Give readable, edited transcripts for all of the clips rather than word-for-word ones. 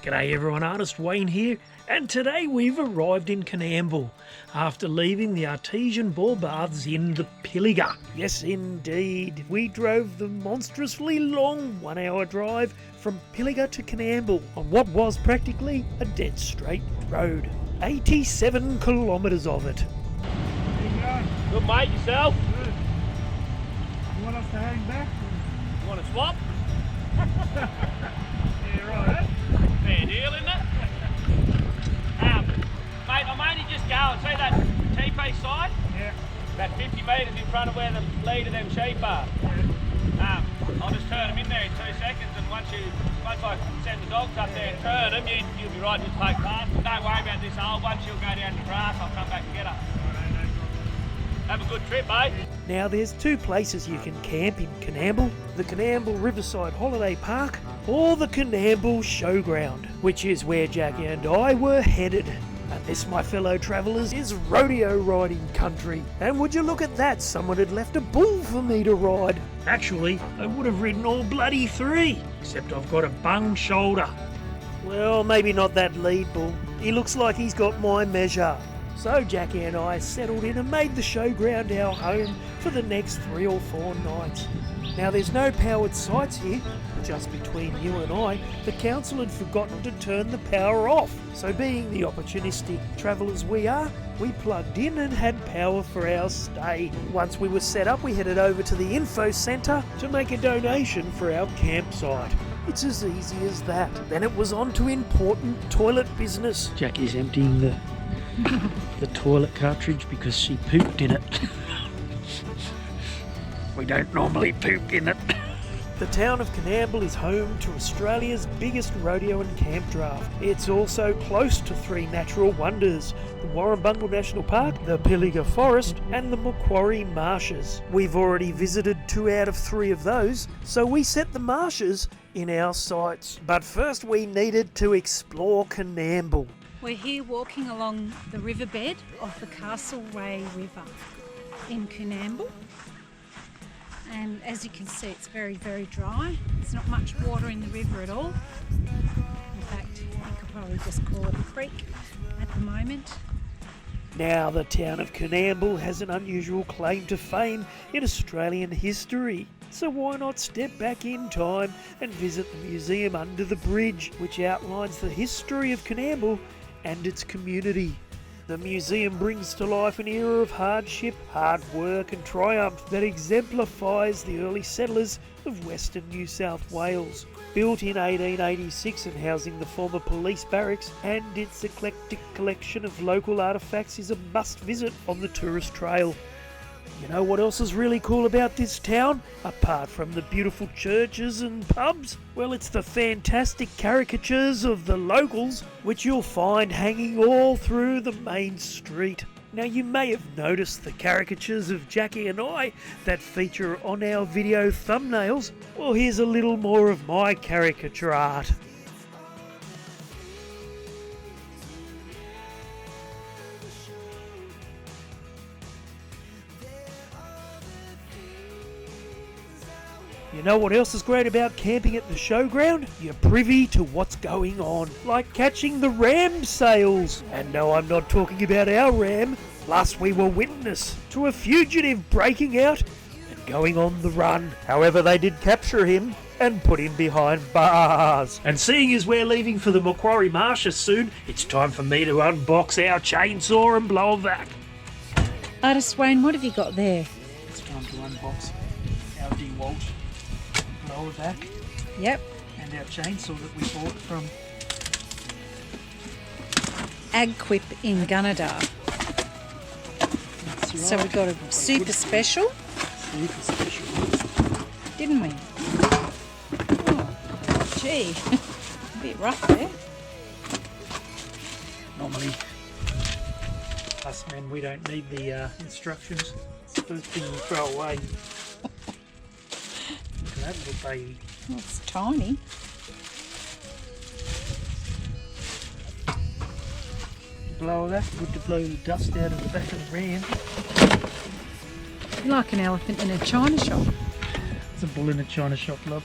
G'day everyone, Artist Wayne here, and today we've arrived in Coonamble after leaving the artesian ball baths in the Pilliga. Yes indeed, we drove the monstrously long 1 hour drive from Pilliga to Coonamble on what was practically a dead straight road. 87 kilometres of it. Good mate, yourself? Good. You want us to hang back? You want to swap? Yeah, right. Fair deal, isn't it? Mate, I'm only just going. See that TP sign? Yeah. About 50 metres in front of where the lead of them sheep are. Yeah. I'll just turn them in there in 2 seconds, and once I send the dogs up there and turn them, you'll be right to take past. Don't worry about this old one. She'll go down the grass. I'll come back and get her. Have a good trip, mate. Now there's two places you can camp in Coonamble, the Coonamble Riverside Holiday Park or the Coonamble Showground, which is where Jackie and I were headed. And this, my fellow travellers, is rodeo riding country. And would you look at that, someone had left a bull for me to ride. Actually, I would have ridden all bloody three, except I've got a bung shoulder. Well, maybe not that lead bull. He looks like he's got my measure. So Jackie and I settled in and made the showground our home for the next 3 or 4 nights. Now there's no powered sites here, just between you and I, the council had forgotten to turn the power off. So being the opportunistic travellers we are, we plugged in and had power for our stay. Once we were set up, we headed over to the info centre to make a donation for our campsite. It's as easy as that. Then it was on to important toilet business. Jackie's emptying the toilet cartridge because she pooped in it. We don't normally poop in it. The town of Coonamble is home to Australia's biggest rodeo and campdraft. It's also close to 3 natural wonders, the Warrumbungle National Park, the Pilliga Forest and the Macquarie Marshes. We've already visited 2 out of 3 of those, so we set the marshes in our sights. But first we needed to explore Coonamble. We're here walking along the riverbed of the Castlereagh River in Coonamble. And as you can see, it's very, very dry. There's not much water in the river at all. In fact, you could probably just call it a creek at the moment. Now, the town of Coonamble has an unusual claim to fame in Australian history. So why not step back in time and visit the museum under the bridge, which outlines the history of Coonamble and its community. The museum brings to life an era of hardship, hard work and triumph that exemplifies the early settlers of Western New South Wales. Built in 1886 and housing the former police barracks, and its eclectic collection of local artefacts is a must visit on the tourist trail. You know what else is really cool about this town, apart from the beautiful churches and pubs? Well, it's the fantastic caricatures of the locals, which you'll find hanging all through the main street. Now, you may have noticed the caricatures of Jackie and I that feature on our video thumbnails. Well, here's a little more of my caricature art. You know what else is great about camping at the showground? You're privy to what's going on, like catching the ram sales. And no, I'm not talking about our ram. Plus, we were witness to a fugitive breaking out and going on the run. However, they did capture him and put him behind bars. And seeing as we're leaving for the Macquarie Marshes soon, it's time for me to unbox our chainsaw and blow it back. Artist Wayne, what have you got there? It's time to unbox our DeWalt blower back. Yep. And our chainsaw that we bought from Agquip in Gunnedah. That's right. So we got a super special, didn't we? Oh, gee, a bit rough there. Normally, us men, we don't need the instructions. It's the first thing you throw away. Look at that little baby. Well, it's tiny. Blow that, good to blow the dust out of the back of the ram. You're like an elephant in a china shop. It's a bull in a china shop, love.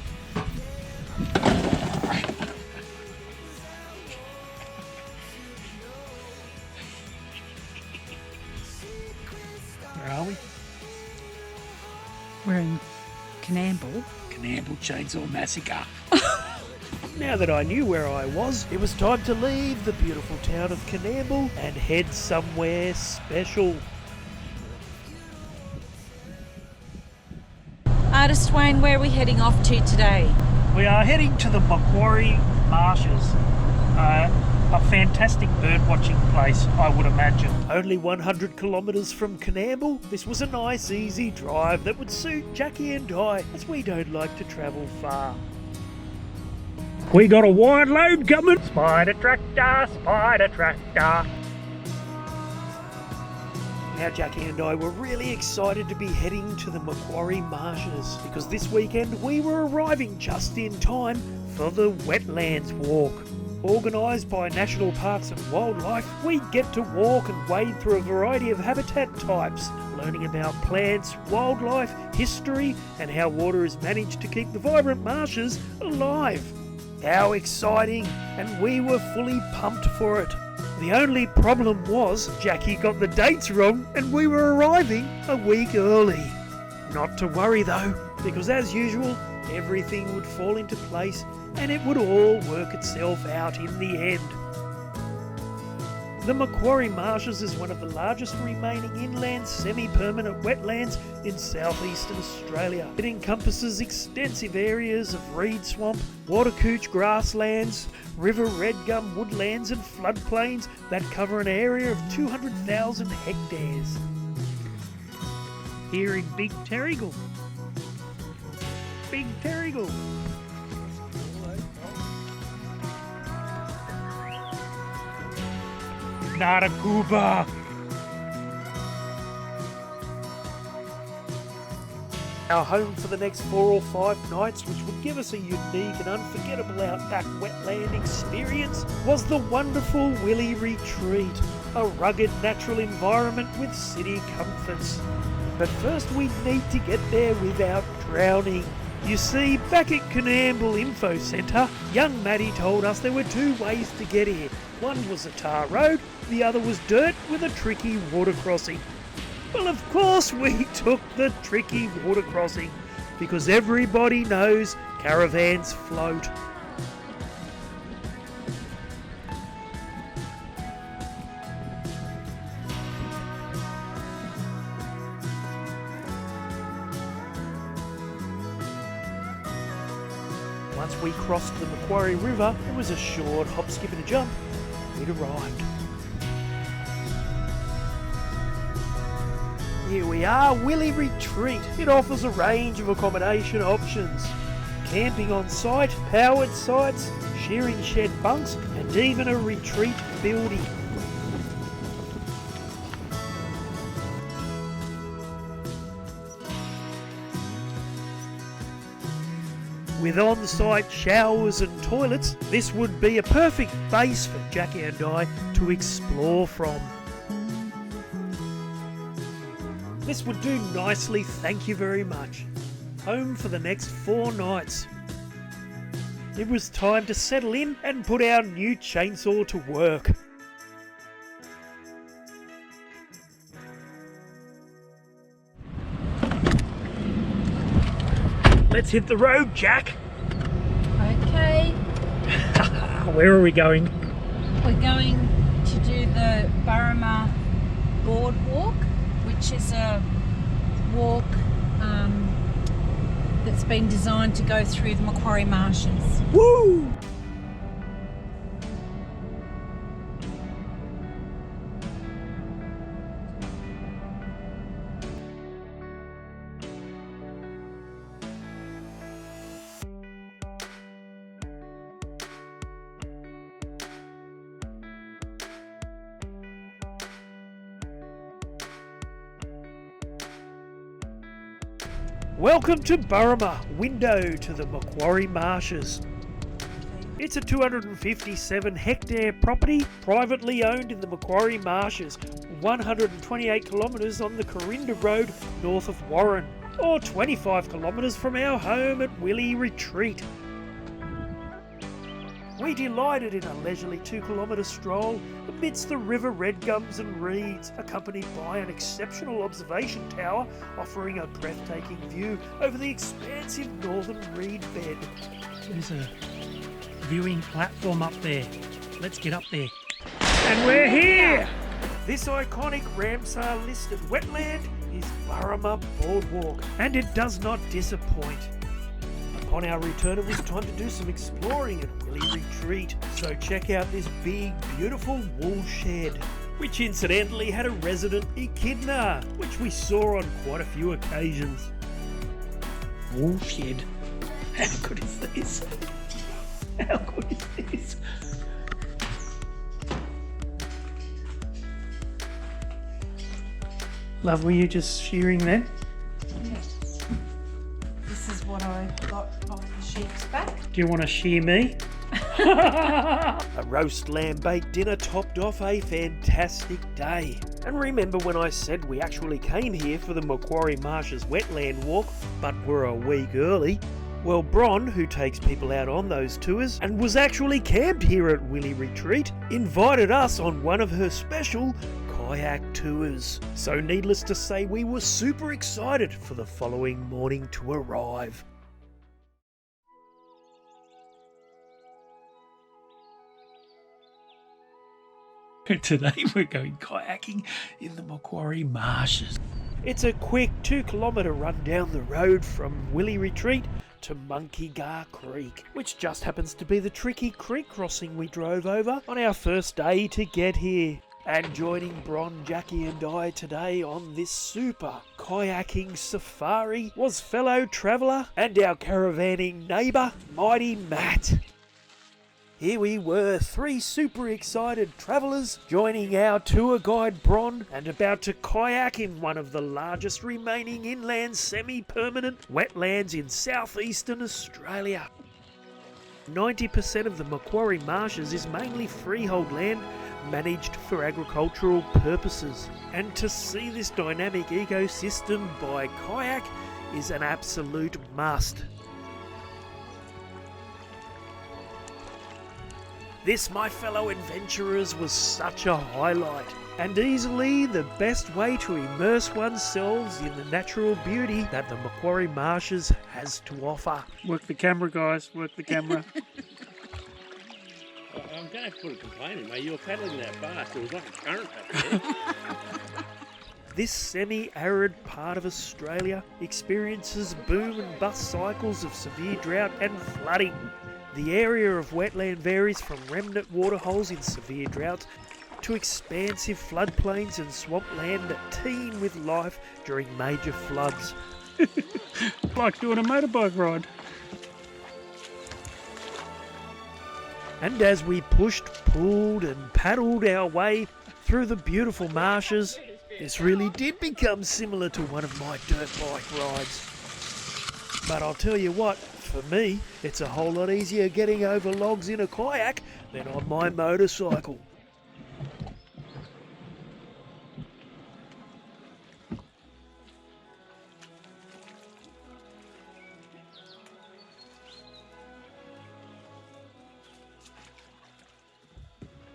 We're in Coonamble. Coonamble Chainsaw Massacre. Now that I knew where I was, it was time to leave the beautiful town of Coonamble and head somewhere special. Artist Wayne, where are we heading off to today? We are heading to the Macquarie Marshes. A fantastic bird-watching place, I would imagine. Only 100 kilometres from Coonamble, this was a nice, easy drive that would suit Jacqui and I, as we don't like to travel far. We got a wide load coming. Spider tractor, spider tractor. Now Jacqui and I were really excited to be heading to the Macquarie Marshes because this weekend we were arriving just in time for the Wetlands Walk. Organised by National Parks and Wildlife, we get to walk and wade through a variety of habitat types, learning about plants, wildlife, history, and how water is managed to keep the vibrant marshes alive. How exciting, and we were fully pumped for it. The only problem was Jacqui got the dates wrong and we were arriving a week early. Not to worry though, because as usual, everything would fall into place and it would all work itself out in the end. The Macquarie Marshes is one of the largest remaining inland semi-permanent wetlands in southeastern Australia. It encompasses extensive areas of reed swamp, water cooch grasslands, river redgum woodlands and floodplains that cover an area of 200,000 hectares. Here in Big Terrigal. Big Terrigal. Not a Cuba. Our home for the next 4 or 5 nights, which would give us a unique and unforgettable outback wetland experience, was the wonderful Willy Retreat, a rugged natural environment with city comforts. But first we need to get there without drowning. You see, back at Coonamble Info Centre, young Maddie told us there were 2 ways to get here. One was a tar road, the other was dirt with a tricky water crossing. Well, of course we took the tricky water crossing, because everybody knows caravans float. Once we crossed the Macquarie River, it was a short hop, skip and a jump. We'd arrived. Here we are, Willy Retreat. It offers a range of accommodation options. Camping on site, powered sites, shearing shed bunks, and even a retreat building. With on-site showers and toilets, this would be a perfect base for Jacqui and I to explore from. This would do nicely, thank you very much. Home for the next 4 nights. It was time to settle in and put our new chainsaw to work. Let's hit the road, Jack. Okay. Where are we going? We're going to do the Burma boardwalk, which is a walk that's been designed to go through the Macquarie Marshes. Woo! Welcome to Burma, window to the Macquarie Marshes. It's a 257 hectare property, privately owned in the Macquarie Marshes, 128 kilometres on the Corinda Road north of Warren, or 25 kilometres from our home at Willy Retreat. We delighted in a leisurely 2-kilometre stroll amidst the river red gums and reeds, accompanied by an exceptional observation tower offering a breathtaking view over the expansive northern reed bed. There's a viewing platform up there. Let's get up there. And we're here! This iconic Ramsar-listed wetland is Warrumbungle Boardwalk, and it does not disappoint. Upon our return, it was time to do some exploring at Willy Retreat, so check out this big, beautiful wool shed, which incidentally had a resident echidna, which we saw on quite a few occasions. Wool shed. How good is this? How good is this? Love, were you just shearing then? Yeah. This is what I got off the sheep's back. Do you want to shear me? A roast lamb baked dinner topped off a fantastic day. And remember when I said we actually came here for the Macquarie Marshes Wetland Walk, but were a week early? Well, Bron, who takes people out on those tours and was actually camped here at Willy Retreat, invited us on one of her special kayak tours. So needless to say, we were super excited for the following morning to arrive. Today we're going kayaking in the Macquarie Marshes. It's a quick 2-kilometre run down the road from Willy Retreat to Monkey Gar Creek, which just happens to be the tricky creek crossing we drove over on our first day to get here. And joining Bron, Jacqui and I today on this super kayaking safari was fellow traveller and our caravanning neighbour, Mighty Matt. Here we were, 3 super excited travellers joining our tour guide Bron and about to kayak in one of the largest remaining inland semi-permanent wetlands in southeastern Australia. 90% of the Macquarie Marshes is mainly freehold land managed for agricultural purposes, and to see this dynamic ecosystem by kayak is an absolute must. This, my fellow adventurers, was such a highlight, and easily the best way to immerse oneself in the natural beauty that the Macquarie Marshes has to offer. Work the camera, guys. Work the camera. I'm going to have to put a complaint in, mate. You were paddling that fast. It was like a current back there. This semi-arid part of Australia experiences boom and bust cycles of severe drought and flooding. The area of wetland varies from remnant waterholes in severe droughts to expansive floodplains and swampland that teem with life during major floods. Like doing a motorbike ride. And as we pushed, pulled and paddled our way through the beautiful marshes, this really did become similar to one of my dirt bike rides. But I'll tell you what, for me, it's a whole lot easier getting over logs in a kayak than on my motorcycle.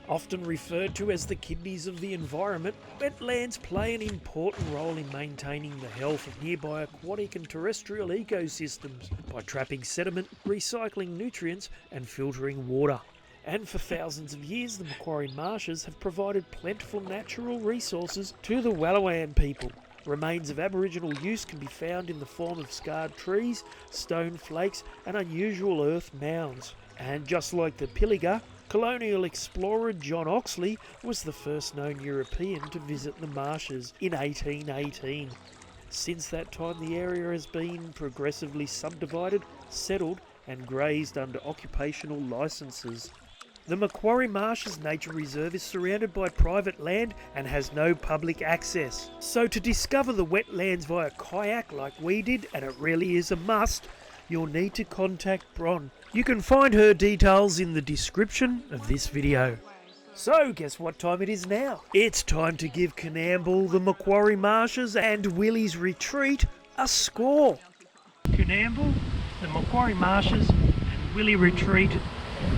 Often referred to as the kidneys of the environment, wetlands play an important role in maintaining the health of nearby aquatic and terrestrial ecosystems by trapping sediment, recycling nutrients and filtering water. And for thousands of years, the Macquarie Marshes have provided plentiful natural resources to the Wallowan people. Remains of Aboriginal use can be found in the form of scarred trees, stone flakes and unusual earth mounds. And just like the Pilliga, colonial explorer John Oxley was the first known European to visit the marshes in 1818. Since that time, the area has been progressively subdivided, settled and grazed under occupational licences. The Macquarie Marshes Nature Reserve is surrounded by private land and has no public access. So to discover the wetlands via kayak like we did, and it really is a must, you'll need to contact Bron. You can find her details in the description of this video. So, guess what time it is now? It's time to give Coonamble, the Macquarie Marshes and Willy's Retreat a score. Coonamble, the Macquarie Marshes and Willy Retreat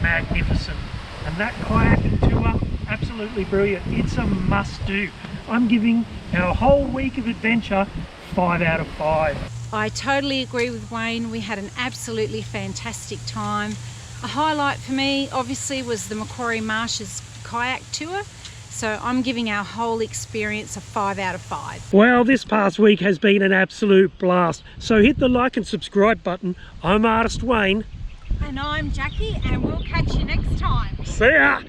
magnificent. And that kayaking tour, absolutely brilliant. It's a must do. I'm giving our whole week of adventure 5 out of 5. I totally agree with Wayne. We had an absolutely fantastic time. A highlight for me obviously was the Macquarie Marshes kayak tour. So I'm giving our whole experience a 5 out of 5. Well, this past week has been an absolute blast. So hit the like and subscribe button. I'm Artist Wayne. And I'm Jackie, and we'll catch you next time. See ya!